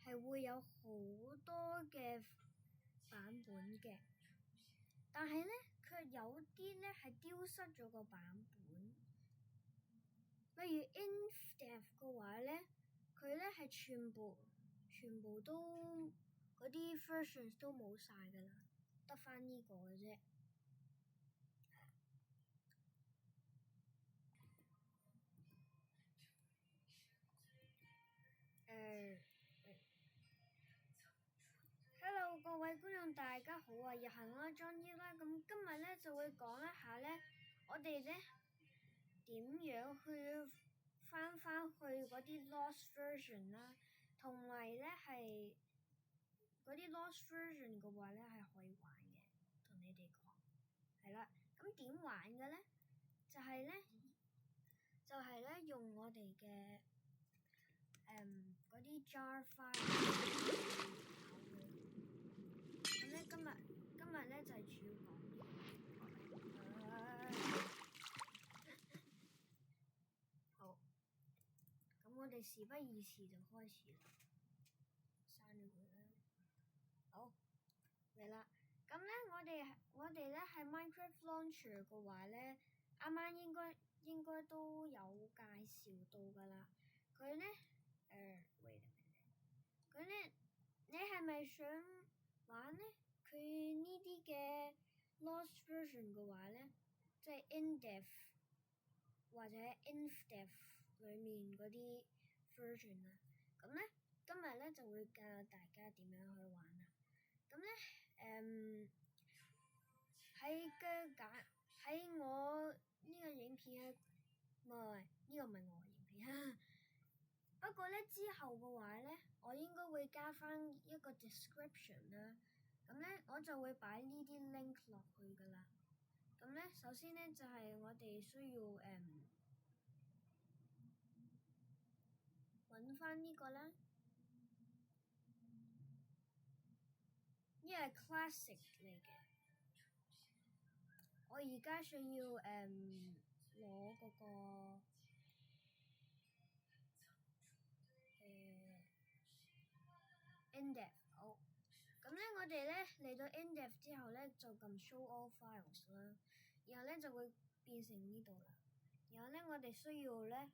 係會有好多嘅版本嘅，但係咧卻有啲咧係丟失咗個版本。例如 InDev 嘅話咧，佢咧係全部都嗰啲 versions 都冇晒㗎啦，得返呢個嘅啫。Hello 各位觀眾大家好啊，又係我 Johnny 啦。咁今日咧就會講一下咧，我哋咧點樣去翻去嗰啲 lost version 啦，同埋咧係嗰啲 lost version 嘅話咧係可以玩嘅，同你哋講係啦。咁點玩嘅咧？就係咧用我哋嘅嗰啲 jar file。咁咧今日咧就係主要講呢個。好，咁我哋事不宜遲就開始啦，刪咗佢啦。好，嚟啦。咁咧我哋咧喺 Minecraft Launcher 嘅話咧，啱啱應該都有介紹到㗎啦。佢咧wait a minute，佢咧你係咪想玩咧？佢呢啲嘅 lost version 嘅話咧，即係 InDev 或者 InDev 裡面嗰啲 version 啊。咁咧今日咧就會教大家點樣去玩啦。咁咧喺我呢個影片唔係呢個唔係我嘅影片不過咧之後嘅話咧，我應該會加返一個 description 啦。咁咧我就會擺呢啲 link 落去㗎啦。咁咧首先咧就係我哋需要揾返呢個啦，呢係 classic 嚟嘅。我而家想要攞嗰個InDev。好，咁咧我哋咧嚟到 InDev 之後咧就撳 Show All Files 啦，然後咧就會變成呢度啦。然後咧我哋需要咧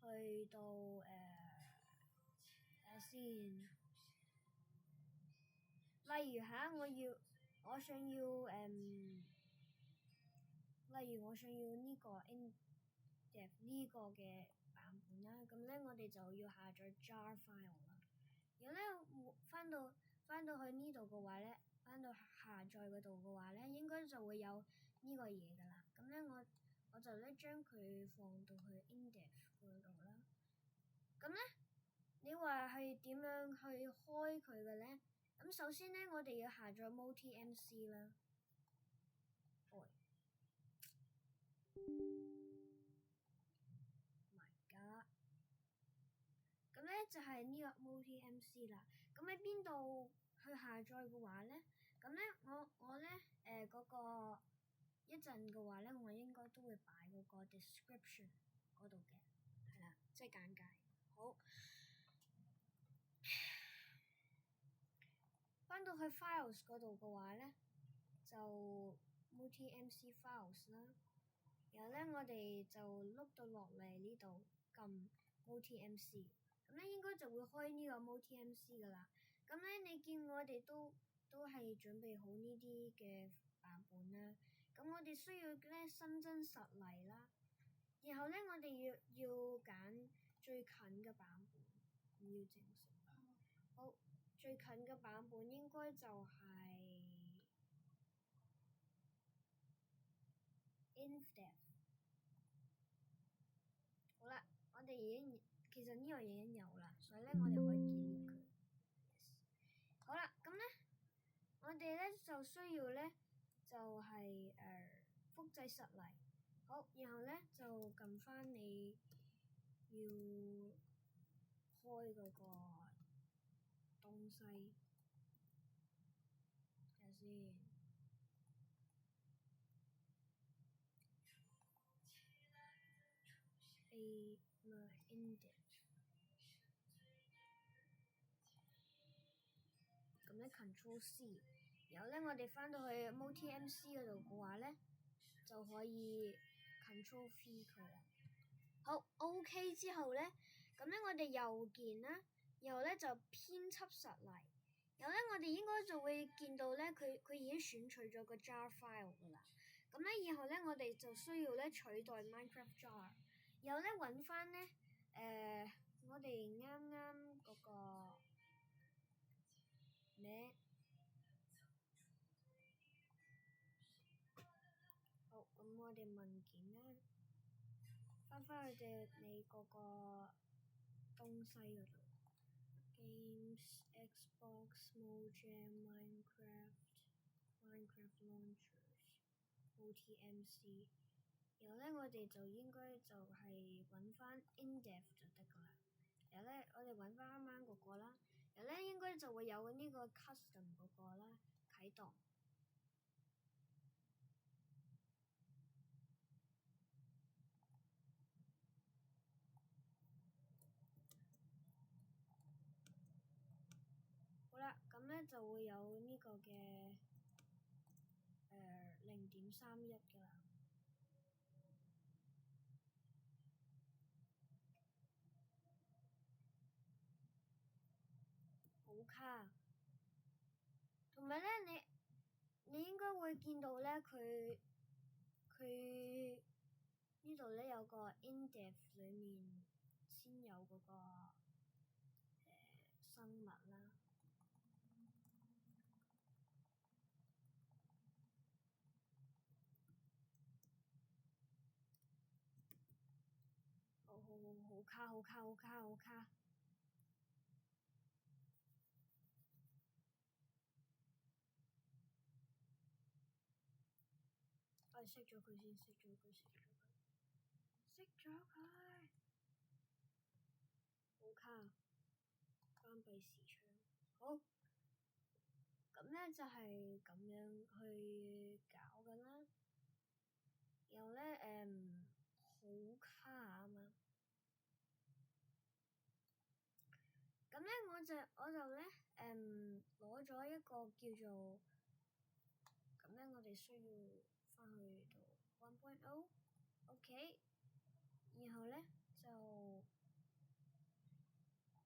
去到睇下先，例如我想要呢個 InDev 呢個嘅版本啦，咁咧我哋就要下載 jar file 啦。然後咧翻到去呢度嘅話咧，翻到下載嗰度嘅話咧，應該就會有呢個嘢㗎啦。咁咧我就咧將佢放到去 InDev 嗰度啦。咁咧你話係點樣去開佢嘅咧？咁首先咧我哋要下載 MultiMC 啦。My God！咁咧就係呢個 MultiMC 啦。咁喺邊度去下載嘅話咧？咁咧我咧嗰個一陣嘅話咧，我應該都會擺嗰個 description 嗰度嘅，係啦，即係簡介。好，翻到去 files 嗰度嘅話咧，就 MultiMC files 啦。然後咧我哋就碌到落嚟呢度撳 MultiMC。咁咧應該就會開呢個 MultiMC 㗎啦。咁咧你見我哋都係準備好呢啲嘅版本啦。咁我哋需要咧新增實例啦。然後咧我哋要揀最近嘅版本，唔要正式。好，最近嘅版本應該就係 InDev。好啦，我哋其實呢個已經有啦，所以咧我哋可以見佢。Yes。好啦，咁咧我哋咧就需要咧就係複製實例。好，然後咧就撳返你要開嗰個東西，睇下先。InDev。咧 Control C，然後咧我哋翻到去 Multi-MC 嗰度嘅話咧，就可以 Control V 佢啦。好 OK 之後咧，咁咧我哋右鍵啦，然後咧就編輯實例，然後咧我哋應該就會見到咧佢已經選取咗個 jar file 噶啦。咁咧然後咧我哋就需要咧取代 Minecraft jar，然後咧揾翻咧我哋啱啱嗰個咩？好，咁我哋文件咧翻去你嗰個東西嗰度 ，Games Xbox Mojang Minecraft Launchers Multi-MC，然後咧我哋就應該就係揾翻 Index 就得噶啦。然後咧我哋揾翻啱啱嗰個啦，然後咧應該就會有呢個 Custom 嗰個啦啟動。好啦，咁咧就會有呢個嘅0.31噶啦。好卡，同埋咧你應該會見到咧佢呢度咧有個 index 裡面先有嗰個生物啦。好卡。我哋熄咗佢先，熄咗佢。好卡，關閉視窗。好，咁咧就係咁樣去搞㗎啦。然後咧好卡啊嘛。咁咧我就咧攞咗一個叫做，咁咧我哋需要翻去到 1.0，OK， 然後咧就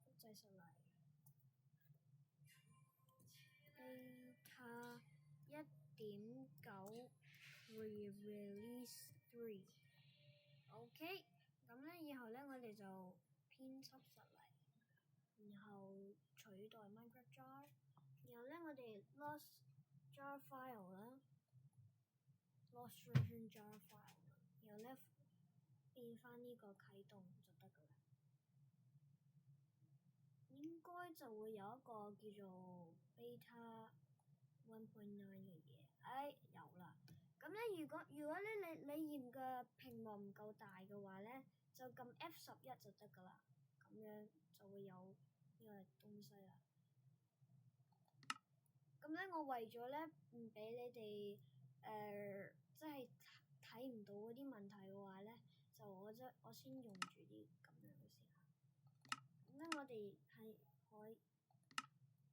複製實例 beta 1.9 release 3，OK， 咁咧然後咧我哋就編輯實例，然後取代 Minecraft jar， 然後咧我哋 lost jar file 啦，lost version jar file， 然後咧變翻呢個啟動就得噶啦。應該就會有一個叫做 beta 1.9 嘅嘢，有啦。咁咧如果咧你嫌嘅屏幕唔夠大嘅話咧，就撳 F11就得噶啦，咁樣就會有呢個東西啦。咁咧我為咗咧唔俾你哋即係睇唔到嗰啲問題嘅話咧，就我先用住啲咁樣嘅先。咁咧我哋係可以，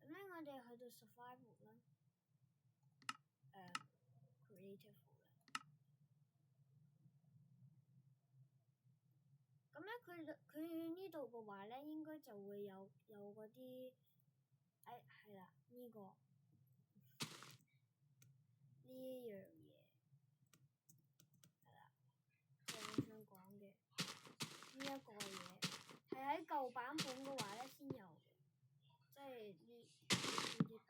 咁咧我哋去到 survival 啦，creative 啦。咁咧佢呢度嘅話咧，應該就會有嗰啲，係啦，呢個呢樣嘢係啦，我想講嘅呢一個嘢係喺舊版本嘅話咧先有嘅，即係呢啲版。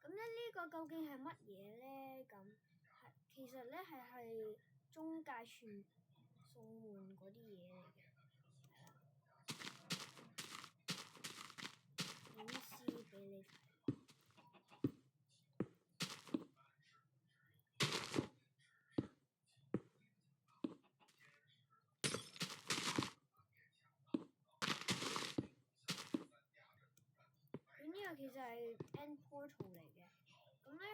咁咧呢個究竟係乜嘢咧？咁其實咧係中介傳送門嗰啲嘢嚟嘅，係啦，顯示俾你睇。佢呢個其實係 end portal 嚟嘅，咁咧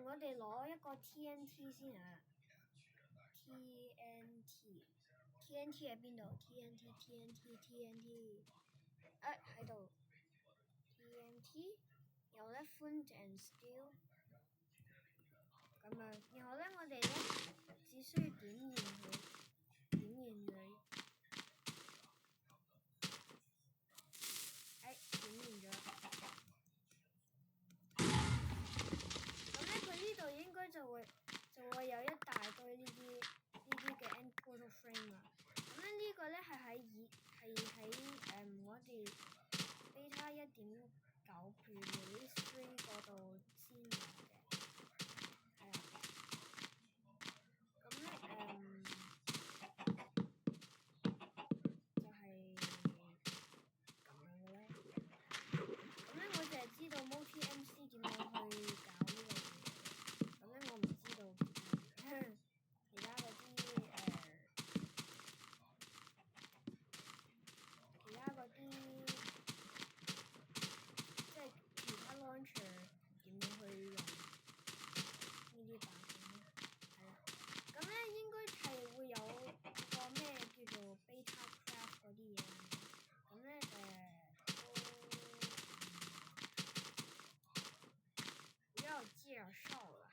我我哋攞一個 TNT 先啊。TNT 喺邊度 ？TNT 喺度 TNT，然後咧 flint and steel 咁樣，然後咧我哋咧只需要點燃佢。點燃咗，咁咧佢呢度應該就會有一大堆呢啲嘅 end portal frame 啊。咁咧呢個咧係喺我哋 beta 1.9 release 3嗰度先有嘅，係啊。咁咧就係咁樣嘅咧。咁咧我淨係知道 multi MC 點樣去搞呢樣嘢。咁咧我唔知道其他嗰啲即係其他 launcher 點樣去用呢啲版本咧？係啦，咁咧應該係會有個咩叫做 beta craft 嗰啲嘢。咁咧不要介紹了，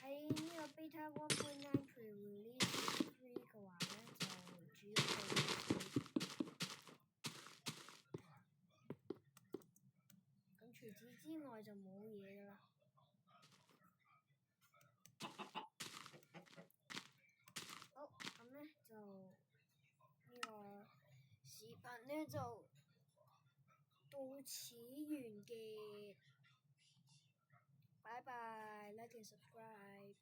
喺呢個 beta 1.9 pre-release 3嘅話咧，就主要係咁，除此之外就冇嘢㗎啦。好，咁咧就呢個視頻咧就到此完結。拜拜，like and subscribe。